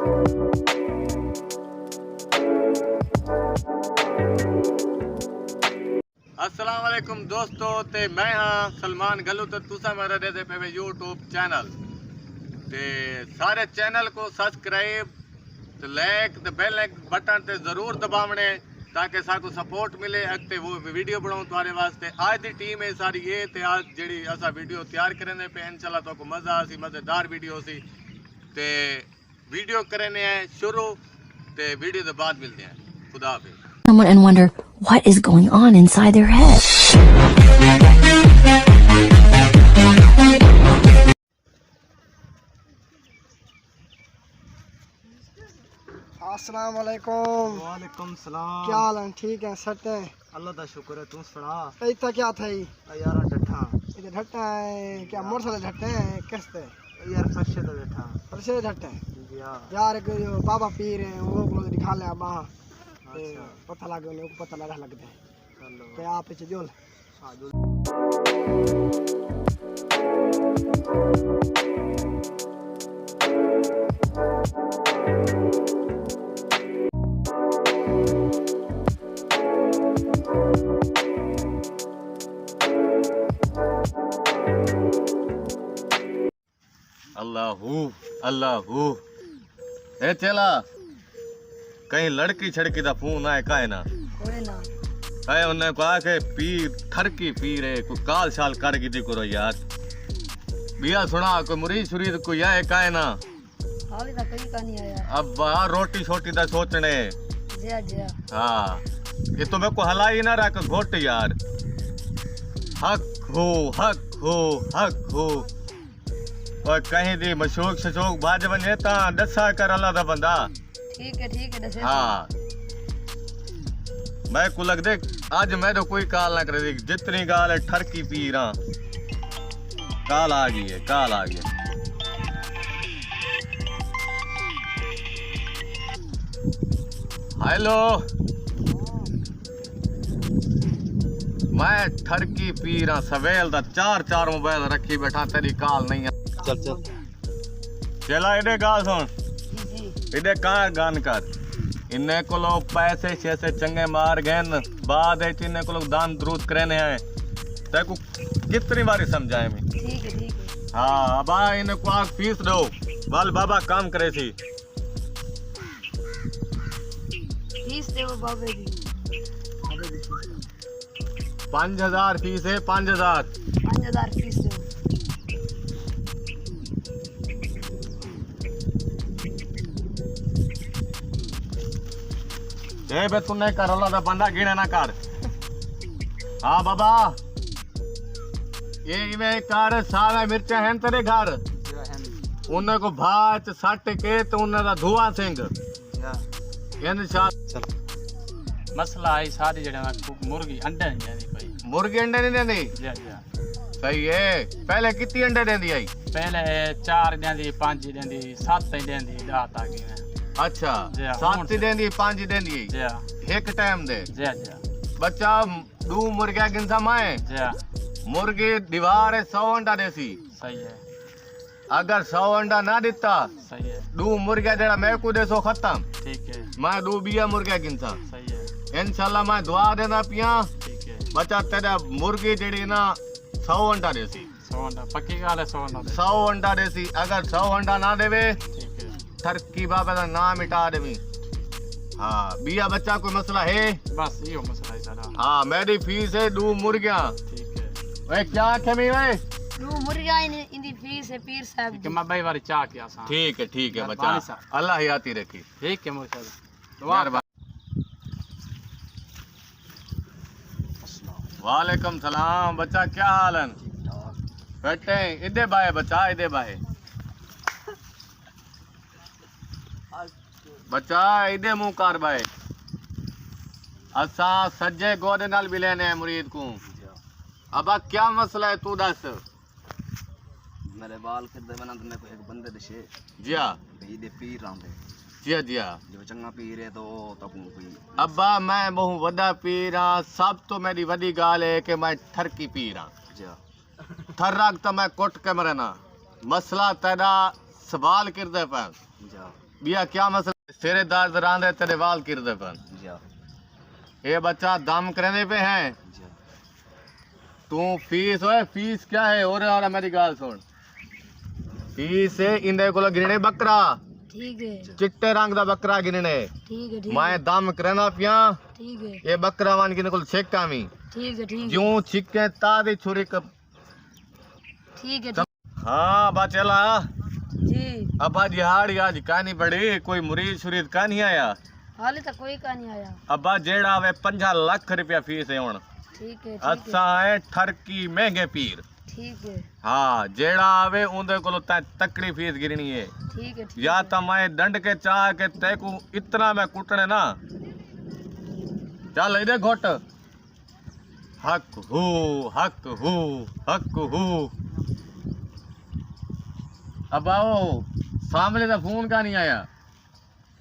अस्सलाम वालेकुम दोस्तों, ते मैं हाँ सलमान गलू तो तुसा मेरा दे पे यूट्यूब चैनल ते सारे चैनल को सब्सक्राइब ते लाइक ते बेल बटन ते जरूर दबावने ताकि साको सपोर्ट मिले अगते वो वीडियो बनाऊं तुम्हारे वास्ते। आज दी टीम है सारी ये ते आज जेडी असा वीडियो तैयार करने पे इंशाल्लाह तो को मजा आसी, मजेदार वीडियो सी ते वीडियो करने हैं शुरू ते वीडियो के बाद मिलते हैं। खुदा हाफिज़। Someone and wonder what is going on inside their head. अस्सलाम वालेकुम। वालेकुम सलाम। क्या हाल है? ठीक है, सट है। अल्लाह का शुक्र है, तू सुना। इतना क्या था ही? यार डठा इधर ढट्टा है क्या? मोटरसाइकिल ढट्टे हैं किसते? यार फर्शे तो बैठा फरसे ढट्टे हैं जी। हां यार, एक जो बाबा पीर है वो को दिखा ले बाह। अच्छा पता लगे उन्हें को पता लगा लगता है चलो ते आप पीछे जोल। हां जो अल्लाहू अल्लाहू। ए चला कहीं लड़की छड़की दा फोन आए काहे ना कोई ना है उन्हें कहा के पीर ठरकी पीर है कोई काल शाल कर की दी करो यार। बिया सुना कोई मुरीद शुरीद कोई आए काहे ना। हाली तक कहीं का नहीं आया। अब बाहर रोटी छोटी दा सोचने। जिया जिया हाँ ये तो मेरे को हलाई ना रख घोट यार। हक हो हक हो हक हो। और कहीं दी मशोक शशोक बाज बने ता दसा कर अल्लाह दा बंदा। ठीक है दसे। हाँ मैं को लग दे आज मैं तो कोई काल ना करे जितनी गाल है ठरकी पी रहा। काल आ गई है, काल आ गई। हेलो मैं ठरकी पी रहा सवेल दा चार मोबाइल रखी बैठा तेरी काल नहीं है। चल चल चला इधे गाल सुन जी इधे कहाँ गान कर। इन्हें को लोग पैसे शैसे चंगे मार गए बाद इन्हें को लोग दान द्रूद करने हैं ते को कितनी बारी समझाए मैं। ठीक है हाँ अब इन्हें को आग फीस दो बाल बाबा काम करे सी। फीस दे वो बाबे दी 5000 फीस है 5000 फीस दे। ए बे तू नहीं कर अल्लाह दा बंदा गिने ना कर। हाँ बाबा ये इवें कर सारा मिर्चा हैं तेरे घर उन्हें को भाच सट के तो उन्हें दा धुआं सिंह चल मसला है सारी जड़े मुर्गी अंडे नहीं देती कोई। मुर्गी अंडे नहीं देती। जी जी सही है। पहले कितनी अंडे देती आई? पहले 4 देंदी 5 देंदी 7 देंदी 10 तक में। अच्छा जी हाँ, 7 देंदी 5 देंदी जी एक टाइम दे। जी जी बच्चा दू मुर्गिया गिनसा माए जी मुर्गी दीवार 100 अंडा देसी। सही है अगर 100 अंडा ना देता सही है दू मुर्गिया जेड़ा मैं को दे सो खत्म। ठीक है मैं दू बिया मुर्गिया गिनसा सही है इंशाल्लाह मैं दुआ देना पिया ठीक है। बच्चा तेरा मुर्गी जेड़ी ना 100 अंडा देसी 100 अंडा पक्की गाल है 100 अंडा 100 अंडा देसी। अगर 100 अंडा ना देवे ठीक है ठरकी बाबा का नाम मिटा देवी। हाँ बिया बच्चा कोई मसला है? बस ये मसला है सारा। हाँ मेरी फीस है 2 मुर्गिया। ठीक है वे क्या आखे मी वे? दू मुर्गा इंदी फीस है पीर साहब कि मैं भाई वाली चाह किया सा। ठीक है मेहरबानी बच्चा साहब। अल्लाह याती रखी। ठीक है माशाल्लाह। वालेकुम सलाम बच्चा क्या हाल है? बैठे इधे बाहे बच्चा इधे बाहे बच्चा इधे मुंह कर बाहे। असा सज्जे गोदे नाल भी लेने हैं मुरीद को। अब क्या मसला है तू दस। मेरे बाल किदे बना तो मेरे को एक बंदे दे जी हाँ भाई दे पीर आंदे जी हाँ जो चंगा पीर है तो तब कोई अब्बा मैं बहु वड्डा पीर हाँ। सब तो मेरी वड्डी गाल है कि मैं ठरकी पीर हाँ। जा थर्राक तो मैं कुट के मरना। मसला तेरा सवाल कर दे पर जा बिया क्या मसला सिरे दर्द रांदे तेरे वाल किरदे पन जी ये बच्चा दम करने पे हैं जी तू फीस ओए फीस क्या है और मेरी गाल सुन फीस है इंदे को गिनने बकरा ठीक है चिट्टे रंग दा बकरा गिनने ठीक है मैं दम करना पिया ठीक है ये बकरा वन किने को छेका मी ठीक है ठीक यूं छिके तादी छुरी कब ठीक है हाँ बा चला जी अब आज दिहाड़ी आज कहानी पड़ी कोई मुरीद शुरीद का नहीं आया हाले तक कोई का नहीं आया अब जेड़ा वे 50 लाख रुपया फीस है हुन ठीक है अच्छा है ठरकी महंगे पीर ठीक है हाँ जेड़ा आवे उन्दे कोलो तकड़ी फीस गिरनी है ठीक है या तो मैं दंड के चाह के तेको इतना मैं कुटने ना चल इधर घोट हक हू हक हू हक हू अब आओ सामने तो फोन का नहीं आया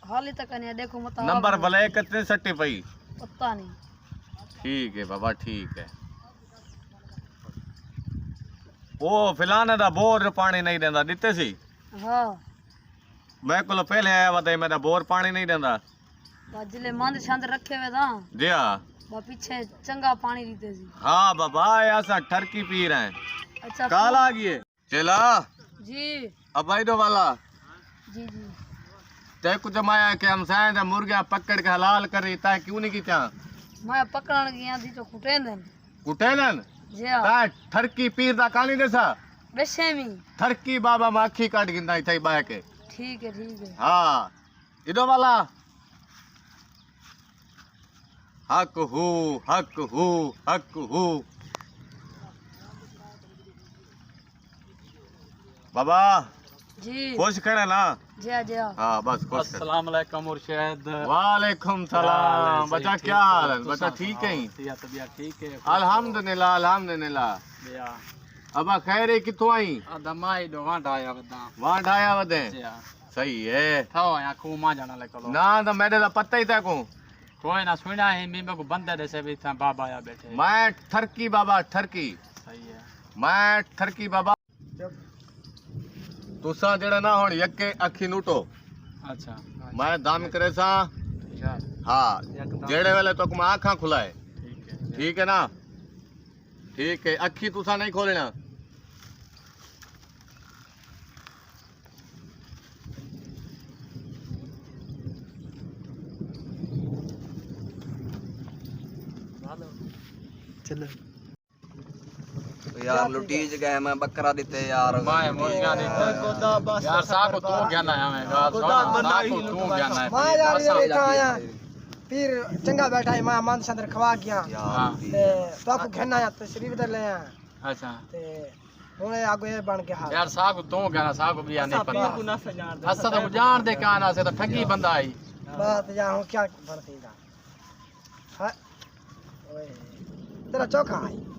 हाले तक नहीं आया देखो मत नंबर भले कितने सट्टी पई पता नहीं ठीक है बाबा ठीक है वो फिलाने दा बोर पानी नहीं देंदा दिते सी हाँ मैं को पहले आया बताई मेरा बोर पानी नहीं देंदा जिले मंद छंद रखे हुए था जी हाँ बा पीछे चंगा पानी दीते सी हाँ बाबा ऐसा ठरकी पी रहे हैं अच्छा काला गिए चला जी अब भाई दो वाला जी जी ते कुछ जमाया कि हम साए दा मुर्गा पकड़ के हलाल करी ता क्यों नहीं कीता मैं पकड़न गया थी तो कुटेंदन कुटेलन जी हाँ ता ठरकी पीर दा कानी देसा बेशेमी ठरकी बाबा माखी काट गिंदा थई बाय के ठीक है हाँ इधो वाला हक हू हक हू हक हू बाबा जी खुश करे ना जी हाँ बस खुश कर अस्सलाम वालेकुम मुर्शिद वालेकुम सलाम बच्चा क्या हाल है बच्चा ठीक है तबियत ठीक है अल्हम्दुलिल्लाह अल्हम्दुलिल्लाह बिया अब खैर किथों आई दमाई दो डाया बदा वहां ढाया वदे जी हां सही है थाओ या खू मा जाना ले कलो ना तो मेरे तो पता ही था को कोई ना सुना है मी को बंदे दे से भी था बाबा या बैठे मैं ठरकी बाबा ठरकी सही है मैं ठरकी बाबा तुसा जेड़ा ना हुन यके अखी नूटो अच्छा मैं दम करे सा यार हाँ जेड़े वेले तो मैं आँखा खुलाए ठीक है ठीक है ना ठीक है अखी तुसा नहीं खोलना चलो यार लुटीज गए मैं बकरा देते यार मैं मुर्गा नहीं यार साको तू ज्ञान है मैं गाल सुन साको तू ज्ञान है मैं यार ये बैठा आया फिर चंगा बैठा है मैं मान संदर खवा गया हां ते तो आपको घेना आया तशरीफ दे ले आया अच्छा ते हुने आगे ये बन के हाल यार साको तू ज्ञान साको भी नहीं पता असा तो जान दे काना से तो ठगी बंदा आई बात जा हूं क्या बनती जा हां ओए तेरा चौका है